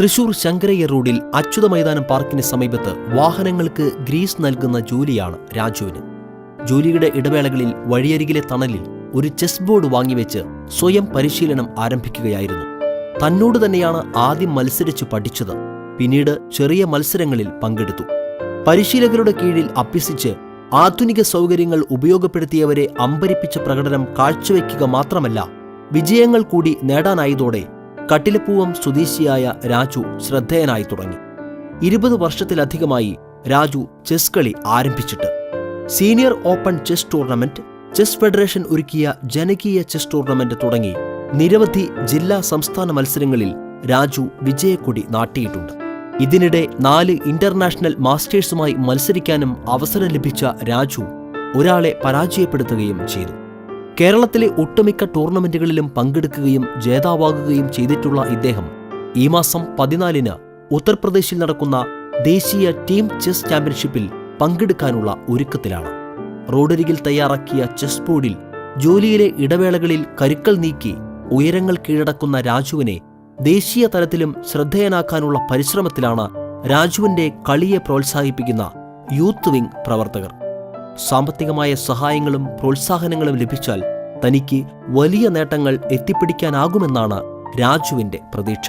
തൃശൂർ ശങ്കരയ്യ റോഡിൽ അച്യുത മൈതാനം പാർക്കിന് സമീപത്ത് വാഹനങ്ങൾക്ക് ഗ്രീസ് നൽകുന്ന ജോലിയാണ് രാജുവിന്. ജോലിയുടെ ഇടവേളകളിൽ വഴിയരികിലെ തണലിൽ ഒരു ചെസ് ബോർഡ് വാങ്ങിവെച്ച് സ്വയം പരിശീലനം ആരംഭിക്കുകയായിരുന്നു. തന്നോട് തന്നെയാണ് ആദ്യം മത്സരിച്ചു പഠിച്ചത്. പിന്നീട് ചെറിയ മത്സരങ്ങളിൽ പങ്കെടുത്തു. പരിശീലകരുടെ കീഴിൽ അഭ്യസിച്ച് ആധുനിക സൗകര്യങ്ങൾ ഉപയോഗപ്പെടുത്തിയവരെ അമ്പരിപ്പിച്ച പ്രകടനം കാഴ്ചവെക്കുക മാത്രമല്ല, വിജയങ്ങൾ കൂടി നേടാനായതോടെ കട്ടിലപ്പൂവം സ്വദേശിയായ രാജു ശ്രദ്ധേയനായി തുടങ്ങി. 20 വർഷത്തിലധികമായി രാജു ചെസ് കളി ആരംഭിച്ചിട്ട്. Senior open chess tournament, chess federation ഒരുക്കിയ ജനകീയ ചെസ് ടൂർണമെന്റ് തുടങ്ങി നിരവധി ജില്ലാ സംസ്ഥാന മത്സരങ്ങളിൽ രാജു വിജയക്കൊടി നാട്ടിയിട്ടുണ്ട്. ഇതിനിടെ 4 ഇന്റർനാഷണൽ മാസ്റ്റേഴ്സുമായി മത്സരിക്കാനും അവസരം ലഭിച്ച രാജു ഒരാളെ പരാജയപ്പെടുത്തുകയും ചെയ്തു. കേരളത്തിലെ ഒട്ടുമിക്ക ടൂർണമെന്റുകളിലും പങ്കെടുക്കുകയും ജേതാവാകുകയും ചെയ്തിട്ടുള്ള ഇദ്ദേഹം ഈ മാസം 14-ന് ഉത്തർപ്രദേശിൽ നടക്കുന്ന ദേശീയ ടീം ചെസ് ചാമ്പ്യൻഷിപ്പിൽ പങ്കെടുക്കാനുള്ള ഒരുക്കത്തിലാണ്. റോഡരികിൽ തയ്യാറാക്കിയ ചെസ് ബോർഡിൽ ജോലിയിലെ ഇടവേളകളിൽ കരുക്കൾ നീക്കി ഉയരങ്ങൾ കീഴടക്കുന്ന രാജുവിനെ ദേശീയ തലത്തിലും ശ്രദ്ധേയനാക്കാനുള്ള പരിശ്രമത്തിലാണ് രാജുവിന്റെ കളിയെ പ്രോത്സാഹിപ്പിക്കുന്ന യൂത്ത് വിംഗ് പ്രവർത്തകർ. സാമ്പത്തികമായ സഹായങ്ങളും പ്രോത്സാഹനങ്ങളും ലഭിച്ചാൽ തനിക്ക് വലിയ നേട്ടങ്ങൾ എത്തിപ്പിടിക്കാനാകുമെന്നാണ് രാജുവിന്റെ പ്രതീക്ഷ.